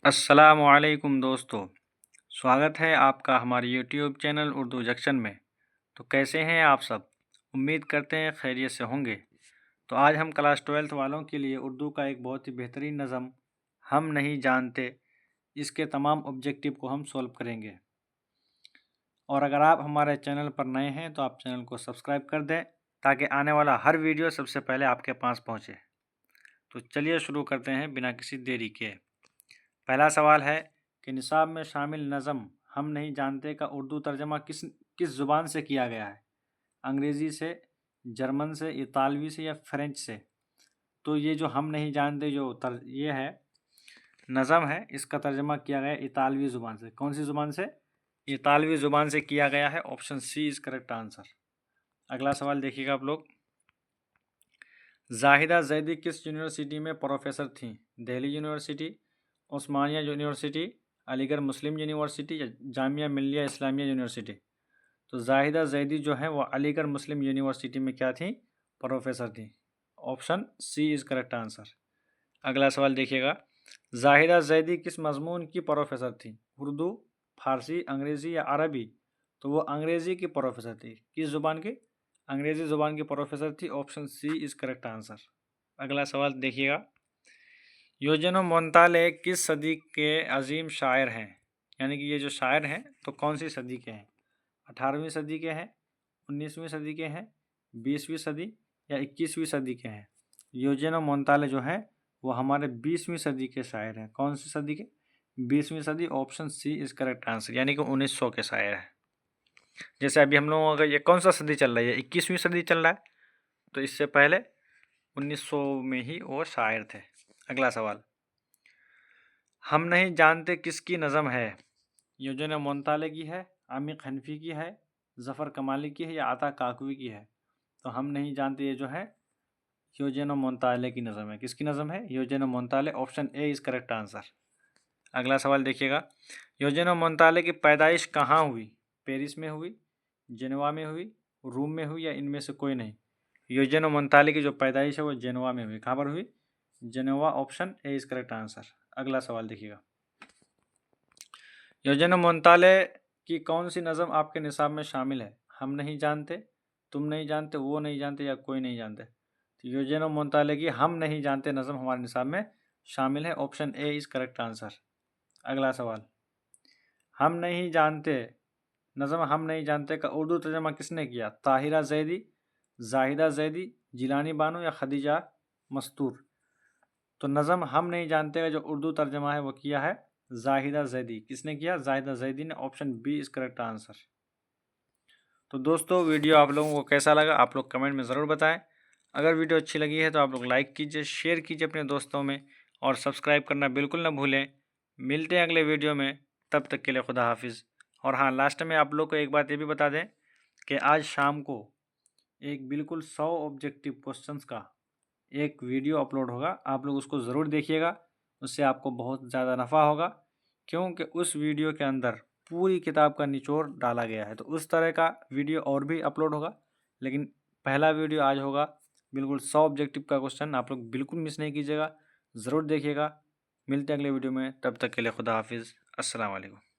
अस्सलामुअलैकुम दोस्तों, स्वागत है आपका हमारे यूट्यूब चैनल उर्दू जंक्शन में। तो कैसे हैं आप सब? उम्मीद करते हैं खैरियत से होंगे। तो आज हम क्लास 12th वालों के लिए उर्दू का एक बहुत ही बेहतरीन नज़म हम नहीं जानते, इसके तमाम ऑब्जेक्टिव को हम सॉल्व करेंगे। और अगर आप हमारे चैनल पर नए हैं तो आप चैनल को सब्सक्राइब कर दें ताकि आने वाला हर वीडियो सबसे पहले आपके पास पहुँचे। तो चलिए शुरू करते हैं बिना किसी देरी के। पहला सवाल है कि निसाब में शामिल नज़म हम नहीं जानते का उर्दू तर्जमा किस ज़ुबान से किया गया है? अंग्रेज़ी से, जर्मन से, इतालवी से या फ्रेंच से? तो ये जो हम नहीं जानते ये है नज़म है, इसका तर्जमा किया गया इतालवी ज़ुबान से। कौन सी ज़ुबान से? इतालवी ज़ुबान से किया गया है। Option C is correct answer. अगला सवाल देखिएगा आप लोग। जाहिदा जैदी किस यूनिवर्सिटी में प्रोफेसर थीं? दिल्ली यूनिवर्सिटी, उस्मानिया यूनिवर्सिटी, अलीगढ़ मुस्लिम यूनिवर्सिटी या जामिया मिल्लिया इस्लामिया यूनिवर्सिटी? तो जाहिदा जैदी जो है वो अलीगढ़ मुस्लिम यूनिवर्सिटी में क्या थी? प्रोफेसर थी। Option C is correct answer. अगला सवाल देखिएगा। जाहिदा जैदी किस मजमून की प्रोफेसर थी? उर्दू, फारसी, अंग्रेज़ी या अरबी? तो वो अंग्रेज़ी की प्रोफेसर थी। किस ज़ुबान की? अंग्रेज़ी ज़ुबान की प्रोफेसर थी। Option C is correct answer. अगला सवाल देखिएगा। योजन मोंताले किस सदी के अजीम शायर हैं? यानी कि ये जो शायर हैं तो कौन सी सदी के हैं? 18वीं सदी के हैं, 19वीं सदी के हैं, 20वीं सदी या 21वीं सदी के हैं? योजन मोंताले जो हैं वो हमारे 20वीं सदी के शायर हैं। कौन सी सदी के? 20वीं सदी। Option C is correct answer, यानी कि 1900 के शायर हैं। जैसे अभी हम लोगों का ये कौन सा सदी चल रहा है? 21वीं सदी चल रहा है, तो इससे पहले 1900 में ही वो शायर थे। अगला सवाल। हम नहीं जानते किसकी नज़म है? योजन मोंताले की है, आमिर हनफी की है, ज़फ़र कमाली की है या आता काकवी की है? तो हम नहीं जानते ये जो है योजन मोंताले की नज़म है। किसकी नज़म है? Eugenio Montale. Option A is correct answer. अगला सवाल देखिएगा। योजन मोंताले की पैदाइश कहाँ हुई? पेरिस में हुई, जेनेवा में हुई, रोम में हुई या इनमें से कोई नहीं? योजन मोंताले की जो पैदाइश है वो जेनेवा में हुई। कहाँ पर हुई? Geneva. Option A is correct answer. अगला सवाल देखिएगा। योजन मोंताले की कौन सी नज़म आपके निसाब में शामिल है? हम नहीं जानते, तुम नहीं जानते, वो नहीं जानते या कोई नहीं जानते? तो योजन मोंताले की हम नहीं जानते नज़म हमारे निसाब में शामिल है। Option A is correct answer. अगला सवाल। हम नहीं जानते नज़म हम नहीं जानते का उर्दू तर्जमा किसने किया? ताहिरा जैदी, जाहिदा जैदी, जिलानी बानो या खदीजा मस्तूर? तो नज़म हम नहीं जानते का जो उर्दू तर्जमा है वो किया है जाहिदा जैदी। किसने किया? जाहिदा जैदी ने। Option B is correct answer. तो दोस्तों वीडियो आप लोगों को कैसा लगा आप लोग कमेंट में ज़रूर बताएं। अगर वीडियो अच्छी लगी है तो आप लोग लाइक कीजिए, शेयर कीजिए अपने दोस्तों में और सब्सक्राइब करना बिल्कुल ना भूलें। मिलते हैं अगले वीडियो में, तब तक के लिए खुदा हाफिज़। और हाँ, लास्ट में आप लोग को एक बात ये भी बता दें कि आज शाम को एक बिल्कुल 100 ऑब्जेक्टिव क्वेश्चंस का एक वीडियो अपलोड होगा। आप लोग उसको ज़रूर देखिएगा, उससे आपको बहुत ज़्यादा नफ़ा होगा, क्योंकि उस वीडियो के अंदर पूरी किताब का निचोड़ डाला गया है। तो उस तरह का वीडियो और भी अपलोड होगा, लेकिन पहला वीडियो आज होगा बिल्कुल 100 ऑब्जेक्टिव का क्वेश्चन। आप लोग बिल्कुल मिस नहीं कीजिएगा, ज़रूर देखिएगा। मिलते हैं अगले वीडियो में, तब तक के लिए खुदा हाफिज़। अस्सलाम वालेकुम।